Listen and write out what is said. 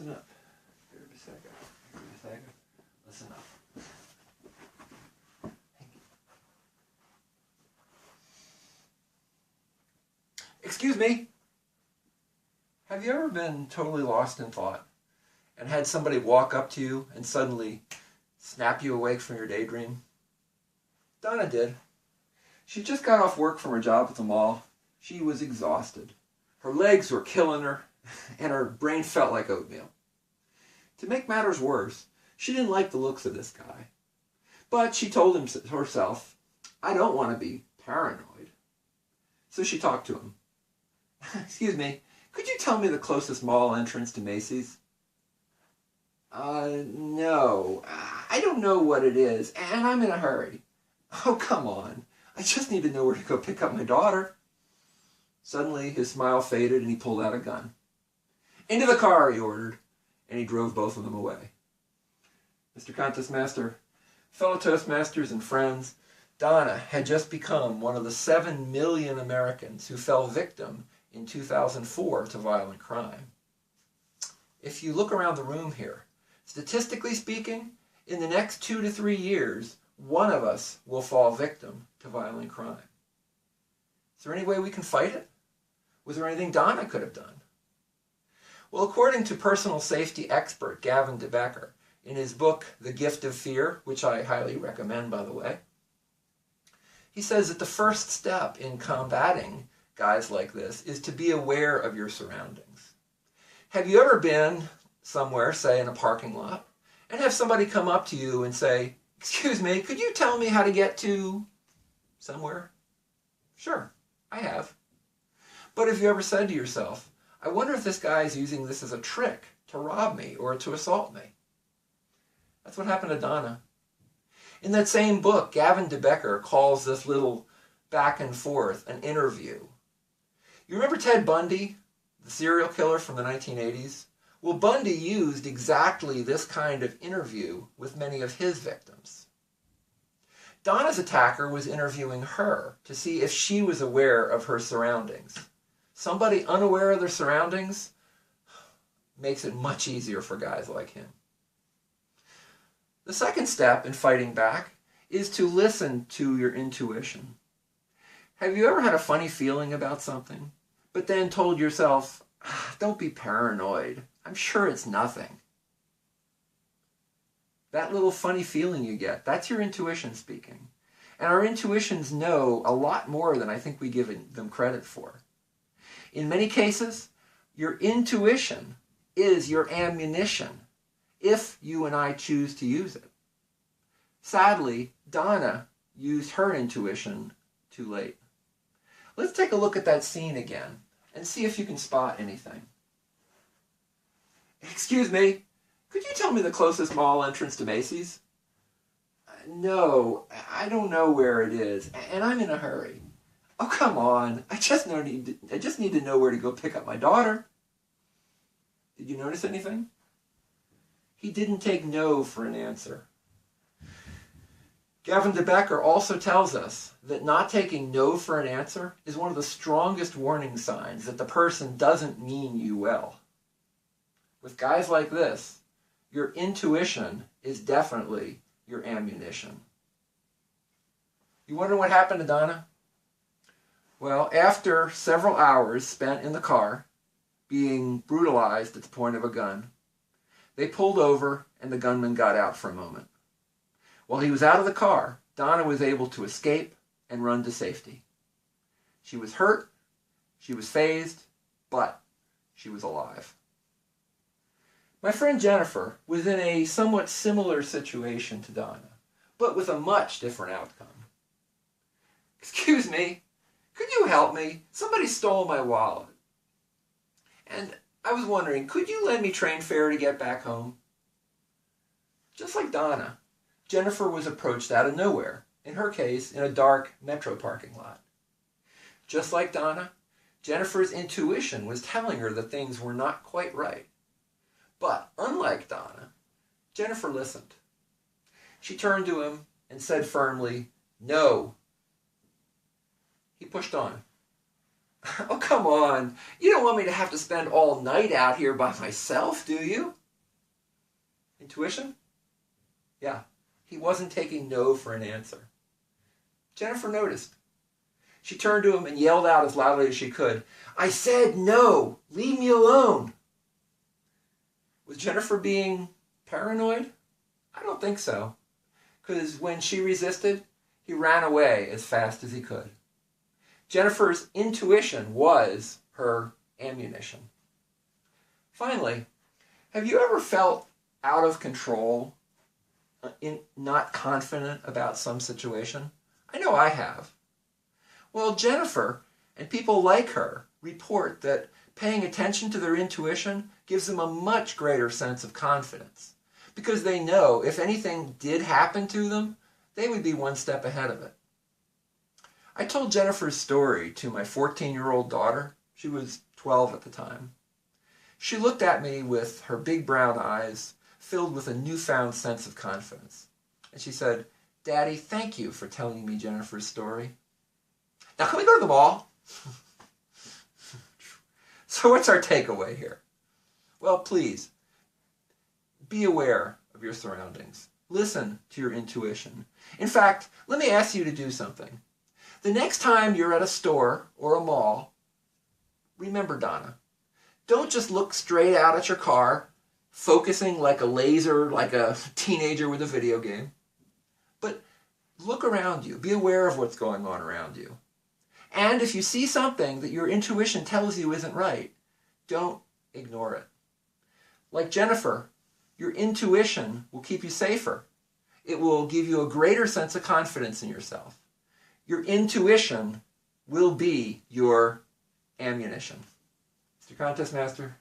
Listen up. Give me a second. Listen up. Excuse me. Have you ever been totally lost in thought and had somebody walk up to you and suddenly snap you awake from your daydream? Donna did. She just got off work from her job at the mall. She was exhausted. Her legs were killing her, and her brain felt like oatmeal. To make matters worse, she didn't like the looks of this guy. But she told herself, I don't want to be paranoid. So she talked to him. Excuse me, could you tell me the closest mall entrance to Macy's? No, I don't know what it is, and I'm in a hurry. Oh, come on. I just need to know where to go pick up my daughter. Suddenly, his smile faded and he pulled out a gun. Into the car, he ordered, and he drove both of them away. Mr. Contestmaster, fellow Toastmasters and friends, Donna had just become one of the 7 million Americans who fell victim in 2004 to violent crime. If you look around the room here, statistically speaking, in the next 2 to 3 years, one of us will fall victim to violent crime. Is there any way we can fight it? Was there anything Donna could have done? Well, according to personal safety expert Gavin DeBecker, in his book, The Gift of Fear, which I highly recommend, by the way, he says that the first step in combating guys like this is to be aware of your surroundings. Have you ever been somewhere, say in a parking lot, and have somebody come up to you and say, excuse me, could you tell me how to get to somewhere? Sure, I have. But have you ever said to yourself, I wonder if this guy is using this as a trick to rob me or to assault me? That's what happened to Donna. In that same book, Gavin DeBecker calls this little back and forth an interview. You remember Ted Bundy, the serial killer from the 1980s? Well, Bundy used exactly this kind of interview with many of his victims. Donna's attacker was interviewing her to see if she was aware of her surroundings. Somebody unaware of their surroundings makes it much easier for guys like him. The second step in fighting back is to listen to your intuition. Have you ever had a funny feeling about something, but then told yourself, don't be paranoid, I'm sure it's nothing? That little funny feeling you get, that's your intuition speaking. And our intuitions know a lot more than I think we give them credit for. In many cases, your intuition is your ammunition if you and I choose to use it. Sadly, Donna used her intuition too late. Let's take a look at that scene again and see if you can spot anything. Excuse me, could you tell me the closest mall entrance to Macy's? No, I don't know where it is, and I'm in a hurry. Oh, come on, I just need to know where to go pick up my daughter. Did you notice anything? He didn't take no for an answer. Gavin DeBecker also tells us that not taking no for an answer is one of the strongest warning signs that the person doesn't mean you well. With guys like this, your intuition is definitely your ammunition. You wonder what happened to Donna? Well, after several hours spent in the car, being brutalized at the point of a gun, they pulled over and the gunman got out for a moment. While he was out of the car, Donna was able to escape and run to safety. She was hurt, she was phased, but she was alive. My friend Jennifer was in a somewhat similar situation to Donna, but with a much different outcome. Excuse me, could you help me? Somebody stole my wallet. And I was wondering, could you lend me train fare to get back home? Just like Donna, Jennifer was approached out of nowhere, in her case, in a dark metro parking lot. Just like Donna, Jennifer's intuition was telling her that things were not quite right. But unlike Donna, Jennifer listened. She turned to him and said firmly, "No." He pushed on. Oh, come on. You don't want me to have to spend all night out here by myself, do you? Intuition? Yeah, he wasn't taking no for an answer. Jennifer noticed. She turned to him and yelled out as loudly as she could, "I said no! Leave me alone!" Was Jennifer being paranoid? I don't think so. Because when she resisted, he ran away as fast as he could. Jennifer's intuition was her ammunition. Finally, have you ever felt out of control, not confident about some situation? I know I have. Well, Jennifer and people like her report that paying attention to their intuition gives them a much greater sense of confidence because they know if anything did happen to them, they would be one step ahead of it. I told Jennifer's story to my 14-year-old daughter. She was 12 at the time. She looked at me with her big brown eyes filled with a newfound sense of confidence. And she said, "Daddy, thank you for telling me Jennifer's story. Now can we go to the mall?" So what's our takeaway here? Well, please, be aware of your surroundings. Listen to your intuition. In fact, let me ask you to do something. The next time you're at a store or a mall, remember Donna. Don't just look straight out at your car, focusing like a laser, like a teenager with a video game. But look around you. Be aware of what's going on around you. And if you see something that your intuition tells you isn't right, don't ignore it. Like Jennifer, your intuition will keep you safer. It will give you a greater sense of confidence in yourself. Your intuition will be your ammunition. Mr. Contest Master.